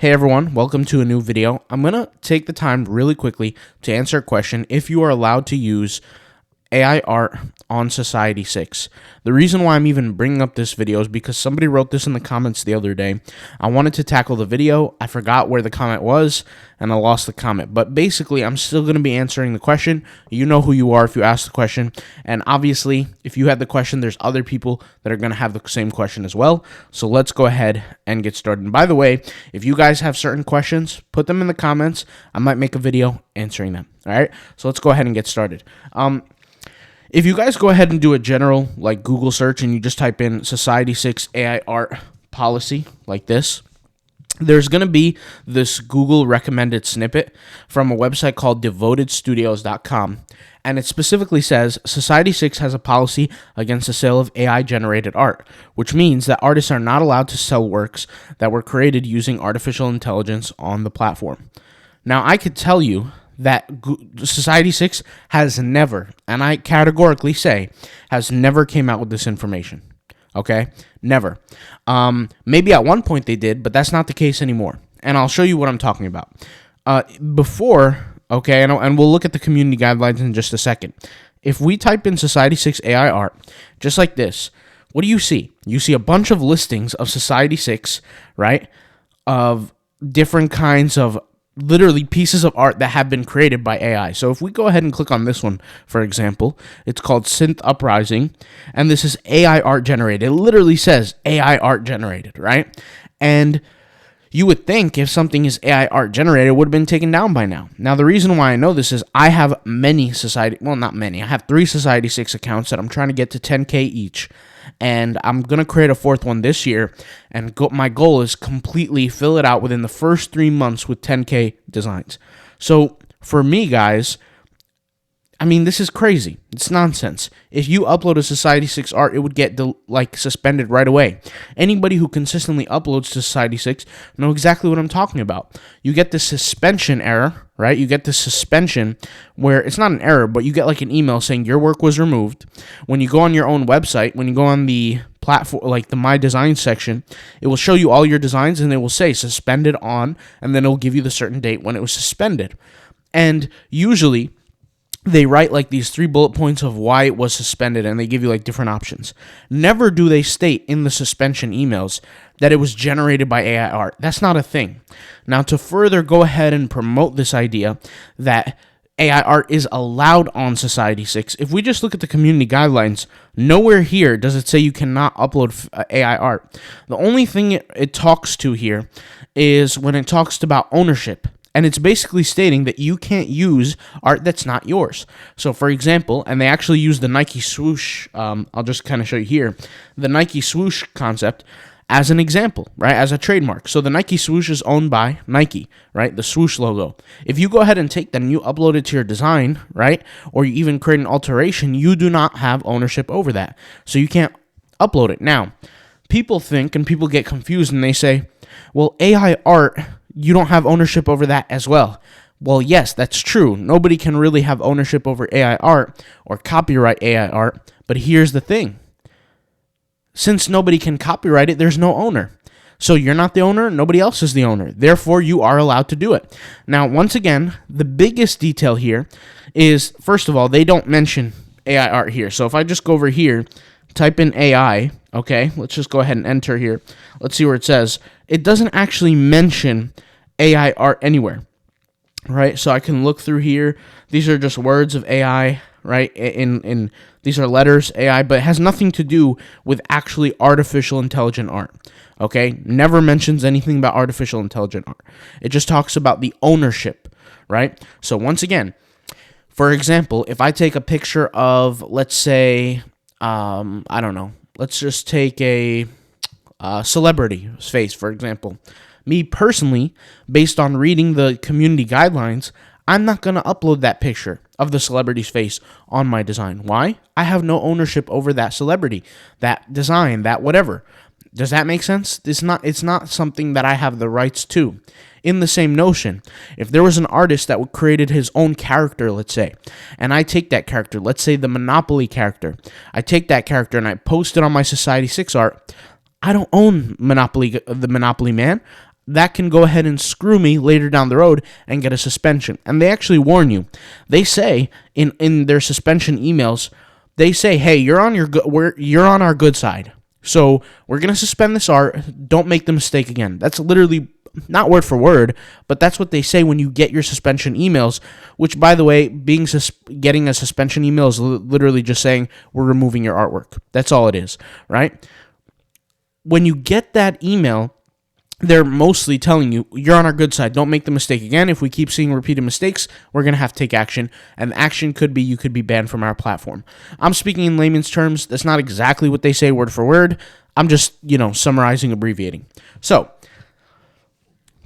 Hey everyone, welcome to a new video. I'm going to take the time really quickly to answer a question if you are allowed to use AI art on Society6. The reason why I'm even bringing up this video is because somebody wrote this in the comments the other day. I wanted to tackle the video, I forgot where the comment was, and I lost the comment. But basically, I'm still going to be answering the question. You know who you are if you ask the question. And obviously, if you had the question, there's other people that are going to have the same question as well. So let's go ahead and get started. And by the way, if you guys have certain questions, put them in the comments. I might make a video answering them. All right, so let's go ahead and get started. If you guys go ahead and do a general like Google search and you just type in Society6 AI art policy like this, there's going to be this Google recommended snippet from a website called devotedstudios.com. And it specifically says Society6 has a policy against the sale of AI generated art, which means that artists are not allowed to sell works that were created using artificial intelligence on the platform. Now, I could tell you that Society6 has never, and I categorically say, has never came out with this information. Okay? Never. Maybe at one point they did, but that's not the case anymore. And I'll show you what I'm talking about. Before, okay, and we'll look at the community guidelines in just a second. If we type in Society6 AI art, just like this, what do you see? You see a bunch of listings of Society6, right? Of different kinds of literally pieces of art that have been created by AI. So if we go ahead and click on this one, for example, it's called Synth Uprising, and this is AI art generated. It literally says AI art generated, right? And you would think if something is AI art generated, it would have been taken down by now. Now, the reason why I know this is I have not many. I have 3 Society6 accounts that I'm trying to get to 10K each. And I'm going to create a 4th one this year. And my goal is completely fill it out within the first 3 months with 10K designs. So for me, guys, I mean, this is crazy. It's nonsense. If you upload a Society6 art, it would get suspended right away. Anybody who consistently uploads to Society6 know exactly what I'm talking about. You get this suspension error, right? You get this suspension where it's not an error, but you get like an email saying your work was removed. When you go on your own website, when you go on the platform, like the My Design section, it will show you all your designs and it will say suspended on, and then it will give you the certain date when it was suspended. And usually they write like these 3 bullet points of why it was suspended, and they give you like different options. Never do they state in the suspension emails that it was generated by AI art. That's not a thing. Now, to further go ahead and promote this idea that AI art is allowed on Society6, if we just look at the community guidelines, nowhere here does it say you cannot upload AI art. The only thing it talks to here is when it talks about ownership. And it's basically stating that you can't use art that's not yours. So, for example, and they actually use the Nike swoosh, I'll just kind of show you here, the Nike swoosh concept as an example, right, as a trademark. So the Nike swoosh is owned by Nike, right, the swoosh logo. If you go ahead and take that and you upload it to your design, right, or you even create an alteration, you do not have ownership over that. So you can't upload it. Now, people think and people get confused and they say, well, AI art, you don't have ownership over that as well. Well, yes, that's true. Nobody can really have ownership over AI art or copyright AI art. But here's the thing. Since nobody can copyright it, there's no owner. So you're not the owner, nobody else is the owner. Therefore, you are allowed to do it. Now, once again, the biggest detail here is, first of all, they don't mention AI art here. So if I just go over here, type in AI, okay, let's just go ahead and enter here. Let's see where it says. It doesn't actually mention AI art anywhere, right? So I can look through here. These are just words of AI, right? In these are letters AI, but it has nothing to do with actually artificial intelligent art, okay? Never mentions anything about artificial intelligent art. It just talks about the ownership, right? So once again, for example, if I take a picture of, let's say, I don't know, let's just take a celebrity's face, for example. Me personally, based on reading the community guidelines, I'm not going to upload that picture of the celebrity's face on my design. Why? I have no ownership over that celebrity, that design, that whatever. Does that make sense? It's not something that I have the rights to. In the same notion, if there was an artist that created his own character, let's say, and I take that character, let's say the Monopoly character, I take that character and I post it on my Society6 art, I don't own the Monopoly Man. that can go ahead and screw me later down the road and get a suspension. And they actually warn you. They say in their suspension emails, they say, hey, you're on our good side. So we're going to suspend this art. Don't make the mistake again. That's literally not word for word, but that's what they say when you get your suspension emails, which, by the way, getting a suspension email is literally just saying we're removing your artwork. That's all it is, right? When you get that email, they're mostly telling you, you're on our good side. Don't make the mistake again. If we keep seeing repeated mistakes, we're going to have to take action. And the action could be you could be banned from our platform. I'm speaking in layman's terms. That's not exactly what they say word for word. I'm just, summarizing, abbreviating. So,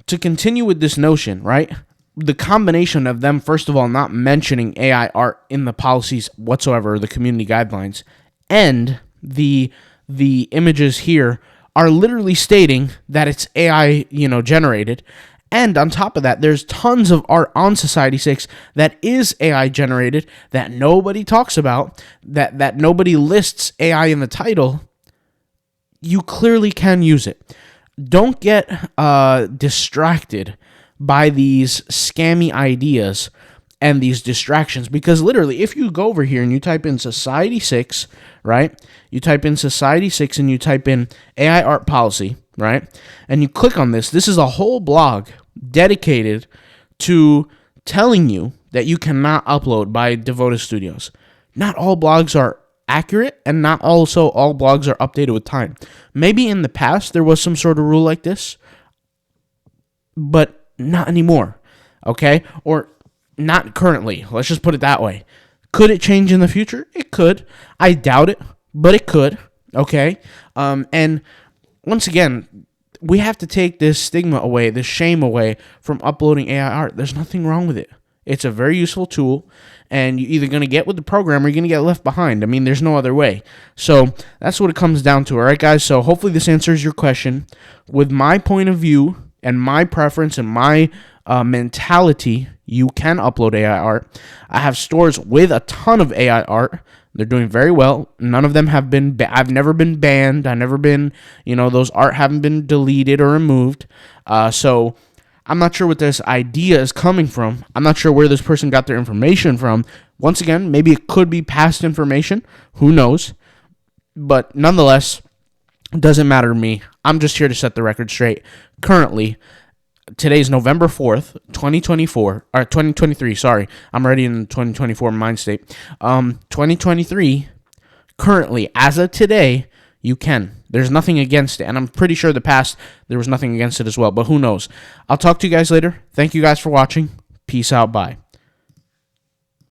to continue with this notion, right? The combination of them, first of all, not mentioning AI art in the policies whatsoever, the community guidelines, and the images here are literally stating that it's AI, generated. And on top of that, there's tons of art on Society6 that is AI generated that nobody talks about, that nobody lists AI in the title. You clearly can use it. Don't get distracted by these scammy ideas and these distractions, because literally, if you go over here and you type in Society6, right? You type in Society6 and you type in AI art policy, right? And you click on this. This is a whole blog dedicated to telling you that you cannot upload by Devoted Studios. Not all blogs are accurate, and not also all blogs are updated with time. Maybe in the past there was some sort of rule like this, but not anymore, okay? Or not currently. Let's just put it that way. Could it change in the future? It could. I doubt it, but it could, okay? And once again, we have to take this stigma away, this shame away from uploading AI art. There's nothing wrong with it. It's a very useful tool, and you're either going to get with the program or you're going to get left behind. I mean, there's no other way. So that's what it comes down to, all right, guys? So hopefully this answers your question. With my point of view and my preference and my mentality, you can upload AI art. I have stores with a ton of AI art. They're doing very well. None of them have been, I've never been banned. I've never been, those art haven't been deleted or removed. So I'm not sure what this idea is coming from. I'm not sure where this person got their information from. Once again, maybe it could be past information. Who knows? But nonetheless, it doesn't matter to me. I'm just here to set the record straight. Currently, today's November 4th, 2024, or 2023, sorry. I'm already in the 2024 mind state. 2023, currently, as of today, you can. There's nothing against it. And I'm pretty sure the past, there was nothing against it as well. But who knows? I'll talk to you guys later. Thank you guys for watching. Peace out. Bye.